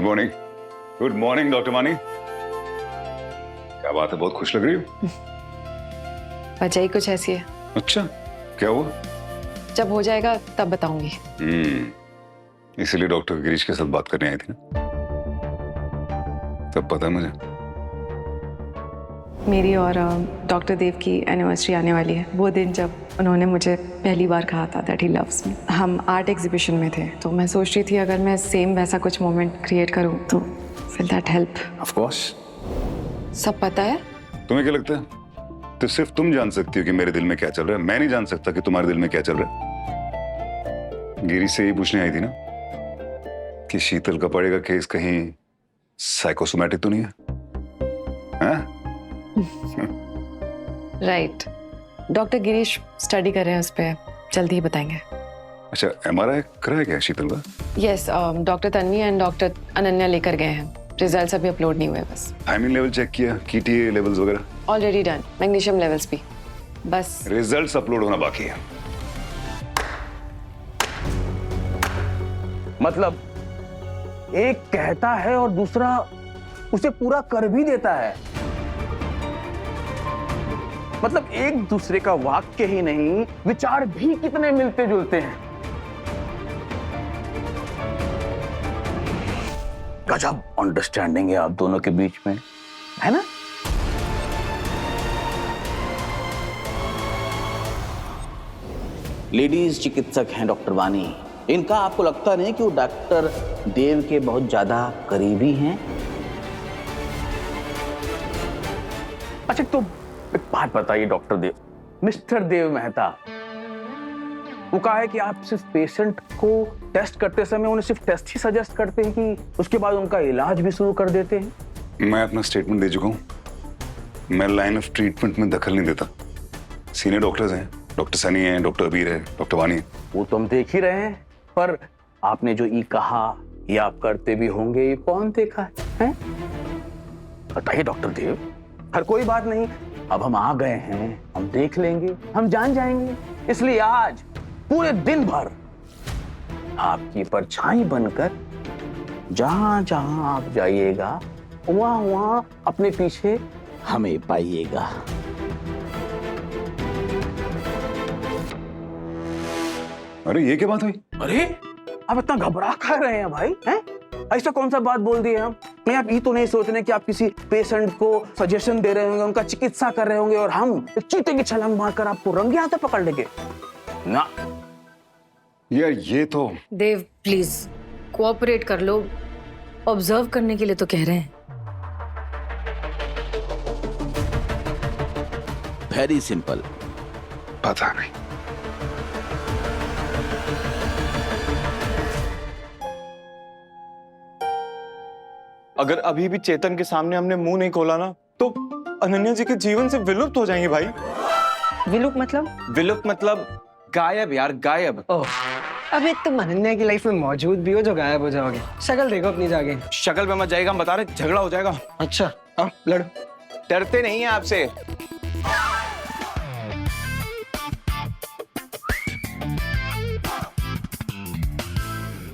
Morning. Good morning doctor वानी। क्या बात है, बहुत खुश लग रही हो। वजह ही कुछ ऐसी है। अच्छा, क्या हुआ? जब हो जाएगा तब बताऊंगी। इसीलिए डॉक्टर गिरीश के साथ बात करने आई थी ना? तब पता है मुझे। मेरी और डॉक्टर देव की एनिवर्सरी आने वाली है। वो दिन जब उन्होंने मुझे पहली बार कहा था दैट ही लव्स मी। हम आर्ट एग्जीबिशन में थे, तो मैं सोच रही थी अगर मैं सेम वैसा कुछ मोमेंट क्रिएट करूं तो will that help? Of course. सब पता है? तुम्हें क्या लगता है? तो सिर्फ तुम जान सकती हो कि मेरे दिल में क्या चल रहा है। मैं नहीं जान सकता कि तुम्हारे दिल में क्या चल रहा है। गिरीश से यही पूछने आई थी ना कि शीतल का पड़ेगा केस कहीं साइकोसोमैटिक तो नहीं है? राइट। डॉक्टर गिरीश स्टडी कर रहे हैं उस पर, जल्दी ही बताएंगे। अच्छा, एमआरआई कराया क्या शीतल का? Yes, doctor Tanvi and doctor Ananya लेकर गए हैं। रिजल्ट्स अभी अपलोड नहीं हुए बस। थायमिन लेवल चेक किया, कीटीए लेवल्स वगैरह? Already done. मैग्नीशियम लेवल्स भी। बस रिजल्ट्स अपलोड होना बाकी है। मतलब एक कहता है और दूसरा उसे पूरा कर भी देता है। मतलब एक दूसरे का वाक्य ही नहीं, विचार भी कितने मिलते जुलते हैं। गजब अंडरस्टैंडिंग है आप दोनों के बीच में, है ना? लेडीज चिकित्सक हैं डॉक्टर वानी। इनका आपको लगता नहीं कि वो डॉक्टर देव के बहुत ज्यादा करीबी हैं? अच्छा, तो एक बात बताइए डॉक्टर देव, मिस्टर देव मेहता, वो कहा है कि आप सिर्फ पेशेंट को टेस्ट करते समय उन्हें सिर्फ टेस्ट ही सजेस्ट करते हैं कि उसके बाद उनका इलाज भी शुरू कर देते हैं? मैं अपना स्टेटमेंट दे चुका हूं। मैं लाइन ऑफ ट्रीटमेंट में दखल नहीं देता। सीनियर डॉक्टर्स हैं, डॉक्टर सनी है, डॉक्टर अबीर है, डॉक्टर वानी है। वो तो हम देख ही रहे हैं, पर आपने जो ये कहा ये आप करते भी होंगे, ये कौन देखा है? बताइए डॉक्टर देव। हर कोई बात नहीं, अब हम आ गए हैं, हम देख लेंगे, हम जान जाएंगे। इसलिए आज पूरे दिन भर आपकी परछाई बनकर जहां जहां आप जाइएगा वहां वहां अपने पीछे हमें पाइएगा। अरे ये क्या बात हुई? अरे आप इतना घबरा कर रहे हैं भाई, हैं? ऐसा कौन सा बात बोल दी है हम? नहीं, आप ये तो नहीं सोच रहे कि आप किसी पेशेंट को सजेशन दे रहे होंगे, उनका चिकित्सा कर रहे होंगे और हम चीते की छलांग मारकर आपको रंगे हाथों पकड़ लेंगे ना? यार ये तो देव प्लीज कोऑपरेट कर लो, ऑब्जर्व करने के लिए तो कह रहे हैं। Very simple. पता नहीं। अगर अभी भी चेतन के सामने हमने मुंह नहीं खोला ना तो अनन्या जी के जीवन से विलुप्त हो जाएंगे भाई। विलुप्त मतलब? विलुप्त मतलब गायब यार, गायब। ओह, अबे तुम अनन्या की लाइफ में मौजूद भी हो जो गायब हो जाओगे। शक्ल देखो अपनी जाके। शक्ल पे मत जाएगा, हम बता रहे झगड़ा हो जाएगा। अच्छा हाँ, लड़ो। डरते नहीं है आपसे।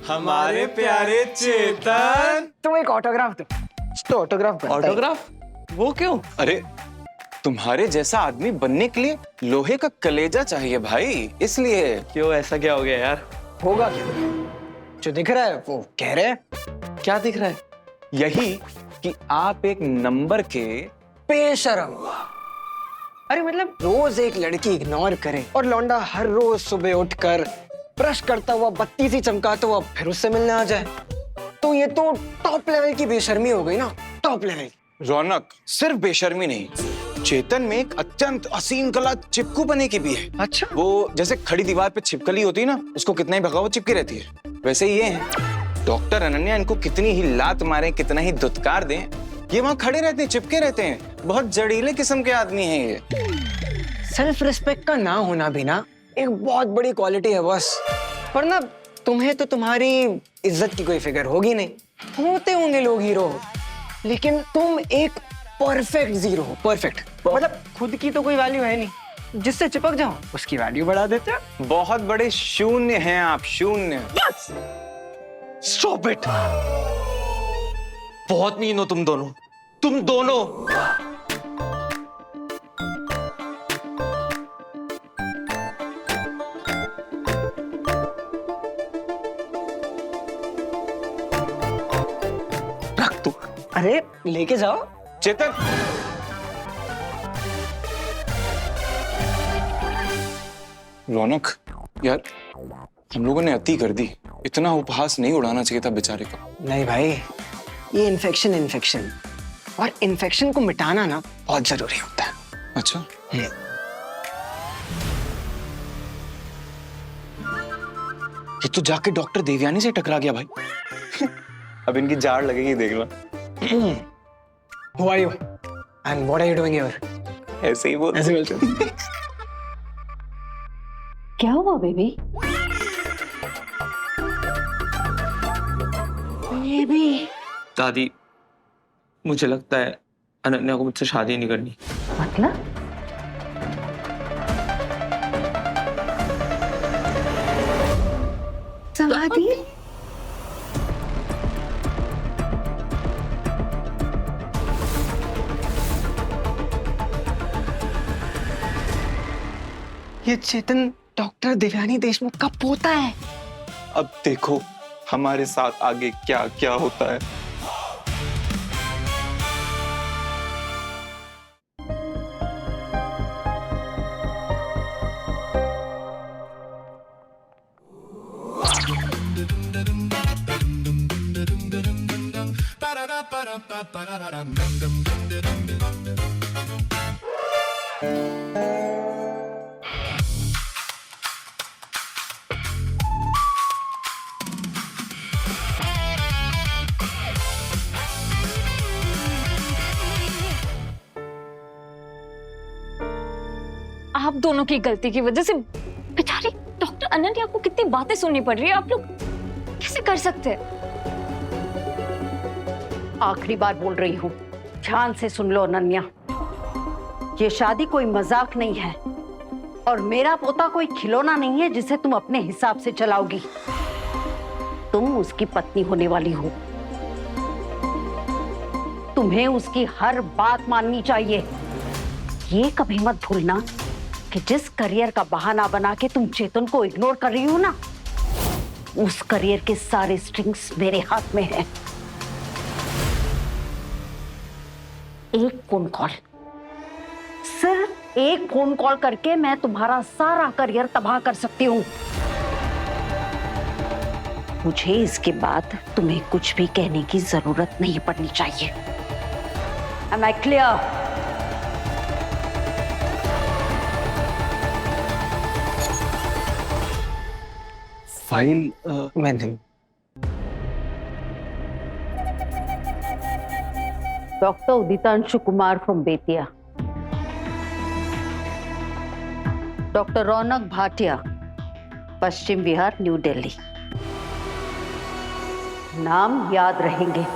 हमारे प्यारे चेतन। तुम एक ऑटोग्राफ दो। तो ऑटोग्राफ बनता है। ऑटोग्राफ? वो क्यों? अरे तुम्हारे जैसा आदमी बनने के लिए लोहे का कलेजा चाहिए भाई, इसलिए। क्यों, ऐसा क्या हो गया यार? होगा क्या? जो दिख रहा है वो कह रहे हैं। क्या दिख रहा है? यही कि आप एक नंबर के बेशरम। अरे मतलब रोज एक लड़की इग्नोर करे और लौंडा हर रोज सुबह उठकर ब्रश करता हुआ बत्ती सी चमकाता हुआ फिर उससे मिलने आ जाए, तो ये तो टॉप लेवल की बेशर्मी हो गई ना। Top level. रौनक, सिर्फ बेशर्मी नहीं, चेतन में एक अत्यंत हसीन कला चिपकू बने की भी है। अच्छा, वो जैसे खड़ी दीवार पे छिपकली होती है ना, उसको कितना ही भगाओ चिपकी रहती है, वैसे ही ये है। डॉक्टर अनन्या इनको कितनी ही लात मारे, कितना ही दुत्कार दें, ये वहां खड़े रहते हैं, चिपके रहते हैं। बहुत जड़ीले किस्म के आदमी हैं ये। सेल्फ रिस्पेक्ट का ना होना भी ना एक बहुत बड़ी क्वालिटी है बस। वरना तुम्हें तो तुम्हारी इज्जत की कोई फिक्र होगी नहीं। होते होंगे लोग हीरो, लेकिन तुम एक परफेक्ट जीरो हो। परफेक्ट मतलब खुद की तो कोई वैल्यू है नहीं, जिससे चिपक जाओ उसकी वैल्यू बढ़ा देते हो। बहुत बड़े शून्य हैं आप, शून्य। Stop it. बहुत मीन हो तुम दोनों, तुम दोनों। रख तू। अरे लेके जाओ। चेतन, रौनक यार, हम लोगों ने अति कर दी। इतना उपहास नहीं उड़ाना चाहिए था बेचारे को। नहीं भाई, ये इन्फेक्शन और इन्फेक्शन को मिटाना ना बहुत जरूरी होता है। अच्छा, ये तो जाके डॉक्टर देवयानी से टकरा गया भाई। अब इनकी जाड़ लगेगी, देख लो। Who are you? And what are you doing here? ऐसे ही बोल। ऐसे बोलते हो? क्या हुआ बेबी? बेबी दादी, मुझे लगता है अनन्या को मुझसे शादी नहीं करनी। मतलब? शादी? ये चेतन डॉक्टर देवयानी देशमुख का पोता है। अब देखो हमारे साथ आगे क्या क्या होता है। आप दोनों की गलती की वजह से बेचारी डॉक्टर अनन्या को कितनी बातें सुननी पड़ रही है। आप लोग कैसे कर सकते हैं? आखिरी बार बोल रही हूँ, ध्यान से सुन लो अनन्या। ये शादी कोई मजाक नहीं है और मेरा पोता कोई खिलौना नहीं है जिसे तुम अपने हिसाब से चलाओगी। तुम उसकी पत्नी होने वाली हो, तुम्हें उसकी हर बात माननी चाहिए। ये कभी मत भूलना कि जिस करियर का बहाना बना के तुम चेतन को इग्नोर कर रही हो ना, उस करियर के सारे स्ट्रिंग्स मेरे हाथ में हैं। एक फोन कॉल, सिर्फ एक फोन कॉल करके मैं तुम्हारा सारा करियर तबाह कर सकती हूँ। मुझे इसके बाद तुम्हें कुछ भी कहने की जरूरत नहीं पड़नी चाहिए। Am I clear? फाइल मैंने doctor Uditanshu Kumar from Bettiah, doctor Raunak Bhatia, Paschim Vihar, New Delhi. नाम याद रहेंगे।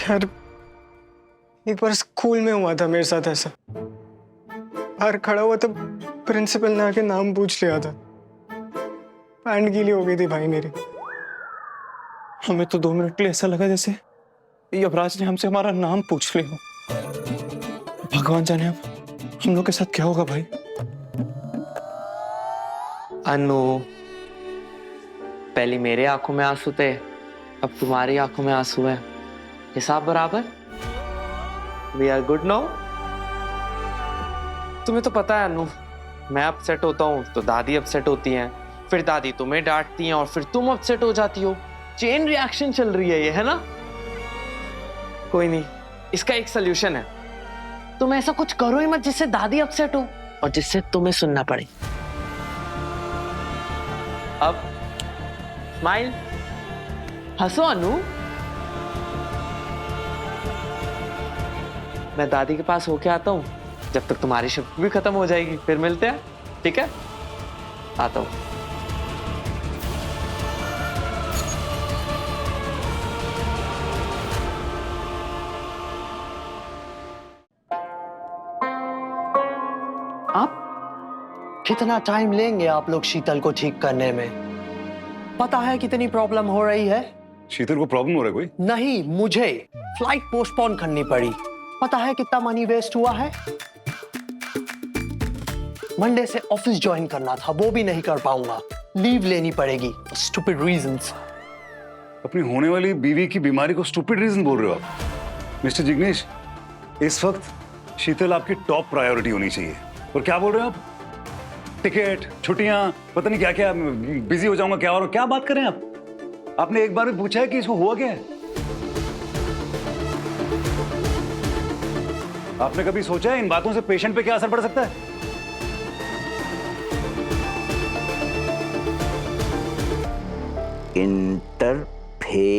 यार, एक बार स्कूल में हुआ था मेरे साथ ऐसा। बाहर खड़ा हुआ तो प्रिंसिपल ने आके नाम पूछ लिया था। पैंट गीली हो गई थी भाई मेरी। हमें तो 2 मिनट के लिए ऐसा लगा जैसे यमराज ने हमसे हमारा नाम पूछ लिया। भगवान जाने अब हम लोग के साथ क्या होगा भाई। अनु, पहले मेरे आंखों में आंसू थे, अब तुम्हारी आंखों में आंसू है। हिसाब बराबर। We are good now. तुम्हें तो पता है अनु, मैं अपसेट होता हूँ तो दादी अपसेट होती हैं, फिर दादी तुम्हें डांटती हैं और फिर तुम अपसेट हो जाती हो। चेन रिएक्शन चल रही है ये, है ना? कोई नहीं, इसका एक सोल्यूशन है। तुम ऐसा कुछ करो ही मत जिससे दादी अपसेट हो और जिससे तुम्हें सुनना पड़े। अब स्माइल, हंसो अनु। मैं दादी के पास होके आता हूँ, जब तक तुम्हारी शिफ्ट भी खत्म हो जाएगी, फिर मिलते हैं, ठीक है? आता हूँ। कितना टाइम लेंगे आप लोग शीतल को ठीक करने में? पता है कितनी प्रॉब्लम हो रही है? शीतल को प्रॉब्लम हो रहा है कोई? नहीं, मुझे फ्लाइट पोस्टपोन करनी पड़ी। पता है कितना मनी वेस्ट हुआ है? मंडे से ऑफिस ज्वाइन करना था, वो भी नहीं कर पाऊंगा। लीव लेनी पड़ेगी, स्टूपिड रीजंस। अपनी होने वाली बीवी की बीमारी को स्टूपिड रीजन बोल रहे हो आप? मिस्टर जिग्नेश, इस वक्त शीतल आपकी टॉप प्रायोरिटी होनी चाहिए। और क्या बोल रहे हो आप? टिकट, छुट्टियां, पता नहीं क्या क्या, बिजी हो जाऊंगा क्या, और क्या बात करें आप? आपने एक बार भी पूछा है कि इसको हुआ क्या है? आपने कभी सोचा है इन बातों से पेशेंट पे क्या असर पड़ सकता है? इंटरफेयरिंग।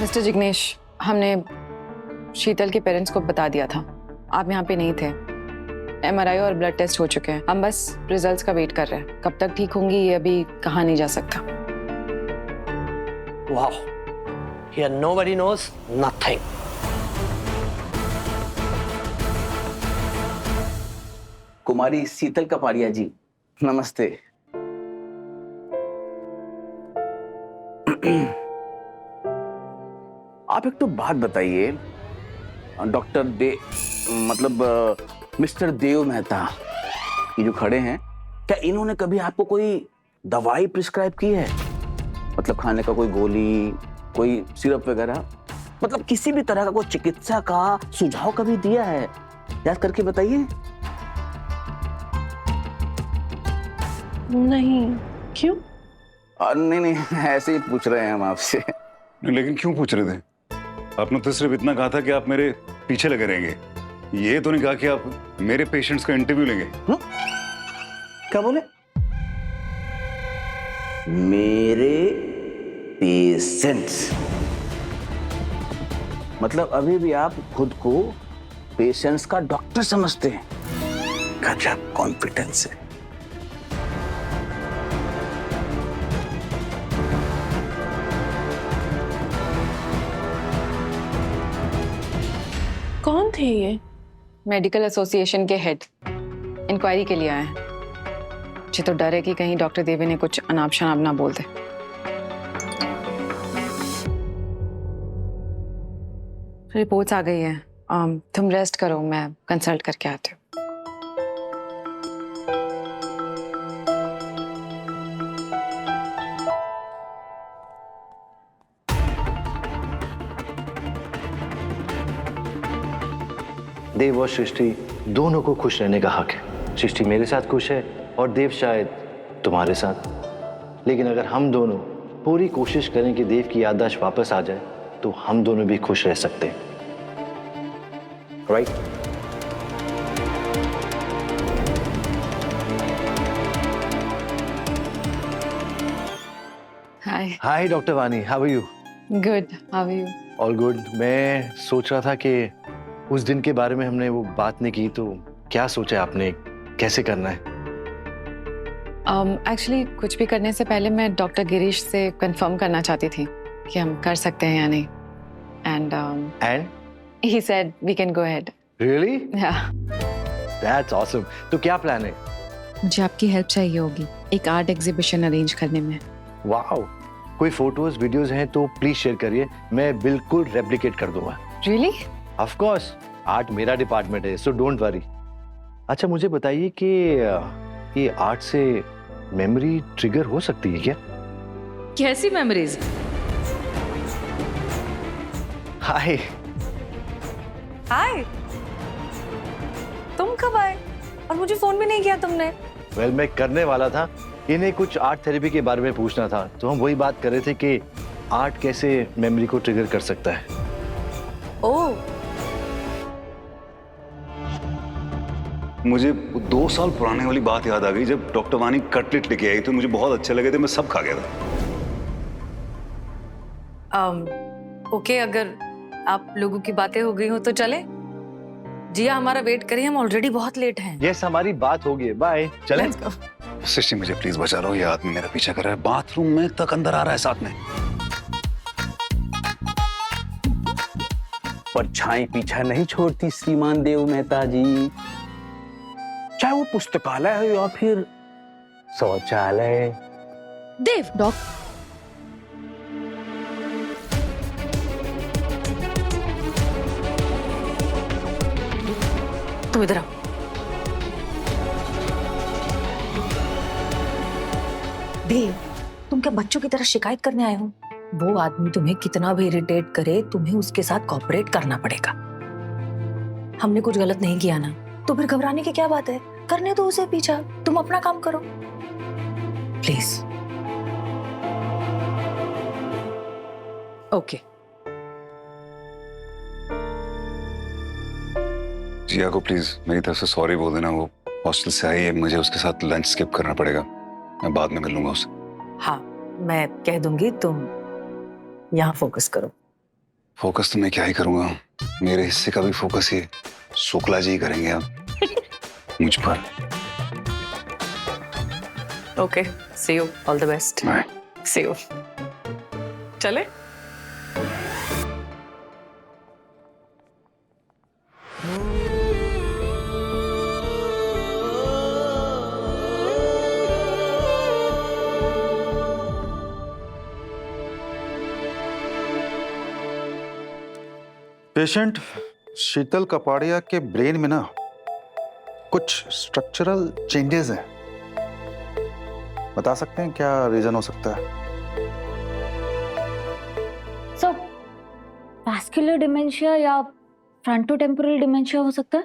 मिस्टर जिग्नेश, हमने शीतल के पेरेंट्स को बता दिया था। आप यहाँ पे नहीं थे। MRI और ब्लड टेस्ट हो चुके हैं। हम बस रिजल्ट्स का वेट कर रहे हैं। कब तक ठीक होंगी ये अभी कहा नहीं जा सकता। Wow. Here nobody knows nothing. कुमारी शीतल कपाड़िया जी, नमस्ते। आप एक तो बात बताइए, डॉक्टर मिस्टर देव मेहता ये जो खड़े हैं, क्या इन्होंने कभी आपको कोई दवाई प्रिस्क्राइब की है? मतलब खाने का कोई गोली, कोई सिरप वगैरह, मतलब किसी भी तरह का कोई चिकित्सा का सुझाव कभी दिया है? याद करके बताइए। नहीं। क्यों? नहीं, ऐसे ही पूछ रहे हैं हम आपसे। लेकिन क्यों पूछ रहे थे? आपने तो सिर्फ इतना कहा था कि आप मेरे पीछे लगे रहेंगे। ये तो नहीं कहा कि आप मेरे पेशेंट्स का इंटरव्यू लेंगे। क्या बोले? मेरे पेशेंट्स? मतलब अभी भी आप खुद को पेशेंट्स का डॉक्टर समझते हैं? गजब कॉन्फिडेंस है। कौन थे ये? मेडिकल एसोसिएशन के हेड इंक्वायरी के लिए आए हैं। मुझे तो डर है कि कहीं डॉक्टर देवी ने कुछ अनाप शनाप ना बोल दे। रिपोर्ट्स आ गई है। तुम रेस्ट करो, मैं कंसल्ट करके आती हूँ। देव और सृष्टि दोनों को खुश रहने का हक है। सृष्टि मेरे साथ खुश है और देव शायद तुम्हारे साथ। लेकिन अगर हम दोनों पूरी कोशिश करें कि देव की याददाश्त वापस आ जाए तो हम दोनों भी खुश रह सकते हैं, right? Hi. Hi doctor Wani, how are you? Good, how are you? All good. मैं सोच रहा था कि उस दिन के बारे में हमने वो बात नहीं की, तो क्या सोचा आपने, कैसे करना है? एक्चुअली कुछ भी करने से पहले मैं डॉक्टर गिरीश से कंफर्म करना चाहती थी कि हम कर सकते हैं या नहीं। And he said we can go ahead. Really? Yeah. That's awesome. तो क्या प्लान है? मुझे आपकी हेल्प चाहिए होगी एक आर्ट एग्जीबिशन अरेंज करने में। वाओ, कोई फोटोज वीडियोस हैं तो प्लीज शेयर करिए, मैं बिल्कुल रेप्लिकेट कर दूंगा। Really? ऑफ कोर्स, आर्ट मेरा डिपार्टमेंट है, सो डोंट वरी। अच्छा मुझे बताइए कि ये आर्ट से मेमोरी ट्रिगर हो सकती है क्या? कैसी मेमोरीज? हाय। हाय, तुम कब आए और मुझे फोन भी नहीं किया तुमने? वेल मैं करने वाला था, इन्हें कुछ आर्ट थेरेपी के बारे में पूछना था, तो हम वही बात कर रहे थे कि आर्ट कैसे मेमोरी को ट्रिगर कर सकता है। ओह, मुझे 2 साल पुराने वाली बात याद आ गई, जब डॉक्टर वानी कटलेट लेके आई तो मुझे बहुत अच्छे लगे थे, मैं सब खा गया था। ओके, अगर आप लोगों की बातें हो गई हो तो चले? जिया हमारा वेट करिए, हम ऑलरेडी बहुत लेट हैं। यस, हमारी बात होगी, बाय, चलें। सृष्टि मुझे प्लीज बचा लो, ये आदमी मेरा पीछा कर रहा है, बाथरूम में तक अंदर आ रहा है साथ में। परछाई पीछा नहीं छोड़ती श्रीमान देव मेहता जी, चाहे वो पुस्तकालय हो या फिर शौचालय। देव डॉग तुम इधर आओ। देव, तुम क्या बच्चों की तरह शिकायत करने आए हो? वो आदमी तुम्हें कितना भी इरिटेट करे, तुम्हें उसके साथ कोऑपरेट करना पड़ेगा। हमने कुछ गलत नहीं किया ना, तो फिर घबराने की क्या बात है? करने दो उसे पीछा, तुम अपना काम करो प्लीज। ओके। जिया को प्लीज मेरी तरफ से सॉरी बोल देना, वो हॉस्टल से आई है, मुझे उसके साथ लंच स्किप करना पड़ेगा, मैं बाद में मिल लूंगा उससे। हाँ, मैं कह दूंगी, तुम यहाँ फोकस करो। फोकस तो मैं क्या ही करूंगा, मेरे हिस्से का भी फोकस ये शुक्ला जी ही करेंगे अब मुझ पर। Okay, see you, all the best. Bye. See you. चले। पेशेंट शीतल कपाड़िया के ब्रेन में ना कुछ स्ट्रक्चरल चेंजेस हैं, बता सकते हैं क्या रीजन हो सकता है? सो वैस्कुलर डिमेंशिया या फ्रंटोटेम्पोरल डिमेंशिया हो सकता है।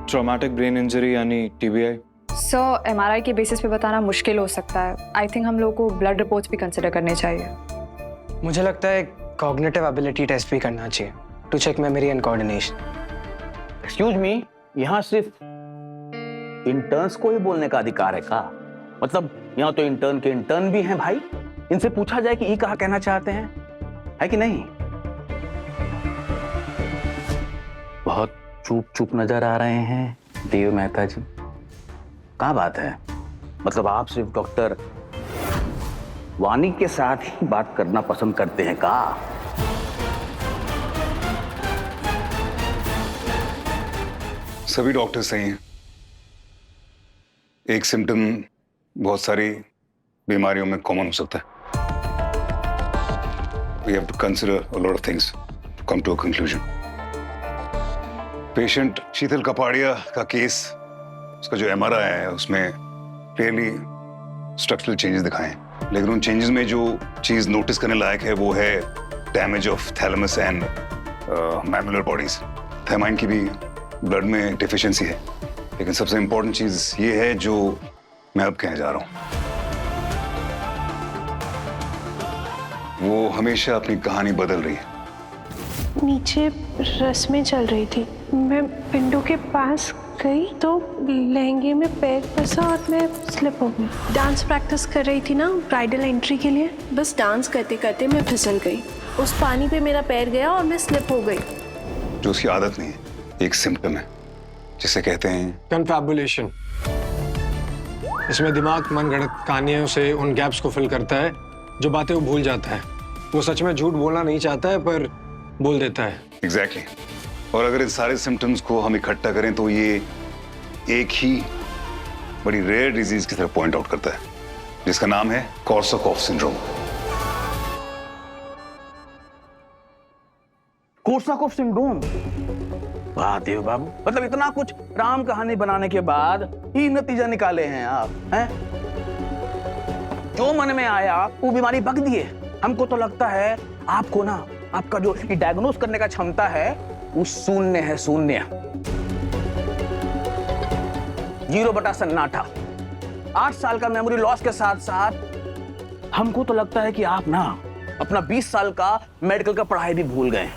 ट्रॉमेटिक ब्रेन इंजरी यानी टीबीआई। सर, एमआरआई के बेसिस पे बताना मुश्किल हो सकता है। आई थिंक हम लोग को ब्लड रिपोर्ट्स भी कंसिडर करने चाहिए। मुझे लगता है कॉग्निटिव एबिलिटी टेस्ट भी करना चाहिए to check memory and coordination. Excuse me, यहाँ सिर्फ इंटर्न्स को ही बोलने का अधिकार है का? मतलब यहाँ तो इंटर्न के इंटर्न भी हैं भाई, इनसे पूछा जाए कि ये कहा कहना चाहते हैं, है कि नहीं? बहुत चुप चुप नजर आ रहे हैं देव मेहता जी, क्या बात है? मतलब आप सिर्फ डॉक्टर वानी के साथ ही बात करना पसंद करते हैं का? सभी डॉक्टर सही हैं। एक सिम्टम बहुत सारी बीमारियों में कॉमन हो सकता है। We have to consider a lot of things to come to a conclusion. Patient Sheetal Kapadia का केस, उसका जो एमआरआई है उसमें क्लियरली स्ट्रक्चरल चेंजेस दिखाए हैं, लेकिन उन चेंजेस में जो चीज नोटिस करने लायक है वो है damage of thalamus and mammillary bodies. Thiamine की भी ब्लड में डिफिशिएंसी है, लेकिन सबसे इंपॉर्टेंट चीज ये है जो मैं अब कहने जा रहा हूं। वो हमेशा अपनी कहानी बदल रही है। नीचे रस्में चल रही थी, मैं विंडो के पास गई तो लहंगे में पैर फंसा और मैं स्लिप हो गई। डांस प्रैक्टिस कर रही थी ना ब्राइडल एंट्री के लिए, बस डांस करते करते मैं फिसल गई, उस पानी पे मेरा पैर गया और मैं स्लिप हो गई। जो उसकी आदत नहीं है, एक सिम्टम है जिसे कहते हैं कन्फैबुलेशन। इसमें दिमाग मनगढ़ंत कहानियों से उन गैप्स को फिल करता है, जो बातें वो भूल जाता है। वो सच में झूठ बोलना नहीं चाहता है पर बोल देता है। एग्जैक्टली। और अगर इन सारे सिम्टम्स को हम इकट्ठा करें तो ये एक ही बड़ी रेयर डिजीज की तरफ पॉइंट आउट करता है, जिसका नाम है कॉर्साकॉफ सिंड्रोम। Korsakoff syndrome? वाह देव बाबू, मतलब इतना कुछ राम कहानी बनाने के बाद ही नतीजा निकाले हैं आप, हैं? जो मन में आया वो बीमारी बक दिए। हमको तो लगता है आपको ना, आपका जो डायग्नोस करने का क्षमता है वो शून्य है, शून्य। 0 बटा सन्नाटा। 8 साल का मेमोरी लॉस के साथ साथ हमको तो लगता है कि आप ना अपना 20 साल का मेडिकल का पढ़ाई भी भूल गए।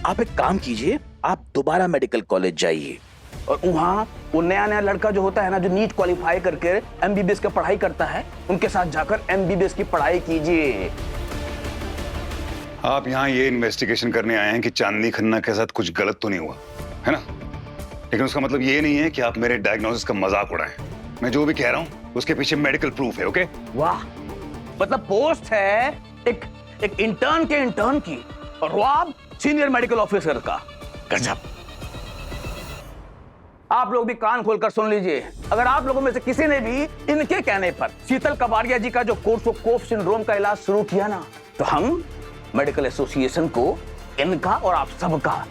आप एक काम कीजिए, आप दोबारा मेडिकल कॉलेज जाइए और वहां वो नया नया लड़का जो होता है ना, जो नीट क्वालिफाई करके एमबीबीएस का पढ़ाई करता है, उनके साथ जाकर एमबीबीएस की पढ़ाई कीजिए। आप यहाँ ये इन्वेस्टिगेशन करने आए हैं कि चांदनी खन्ना के साथ कुछ गलत तो नहीं हुआ, है ना? लेकिन उसका मतलब ये नहीं है कि आप मेरे डायग्नोसिस का मजाक उड़ाएं। मैं जो भी कह रहा हूँ उसके पीछे मेडिकल प्रूफ है, ओके? वाह, मतलब पोस्ट है एक इंटर्न के इंटर्न की और वो आप सीनियर मेडिकल ऑफिसर का। गजब। आप लोग भी कान खोलकर सुन लीजिए, अगर आप लोगों में से किसी ने भी इनके कहने पर शीतल कपाड़िया जी का जो कोर्सोकोफ सिंड्रोम का इलाज शुरू किया ना, तो हम मेडिकल एसोसिएशन को इनका और आप सबका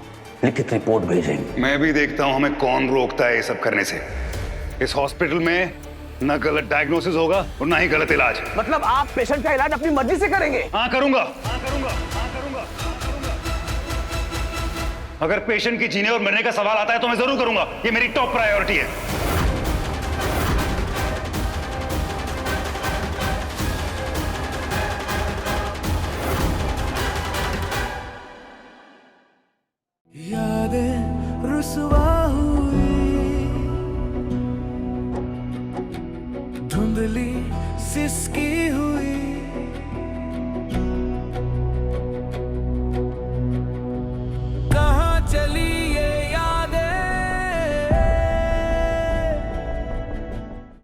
लिखित रिपोर्ट भेजेंगे। मैं भी देखता हूं हमें कौन रोकता है ये सब करने से। इस हॉस्पिटल में ना गलत डायग्नोसिस होगा और ना ही गलत इलाज। मतलब आप पेशेंट का इलाज अपनी मर्जी से करेंगे? हाँ करूंगा। अगर पेशेंट की जीने और मरने का सवाल आता है तो मैं जरूर करूंगा, ये मेरी टॉप प्रायोरिटी है। यादें रुसवा हुई, धुंधली सिसकी हुई,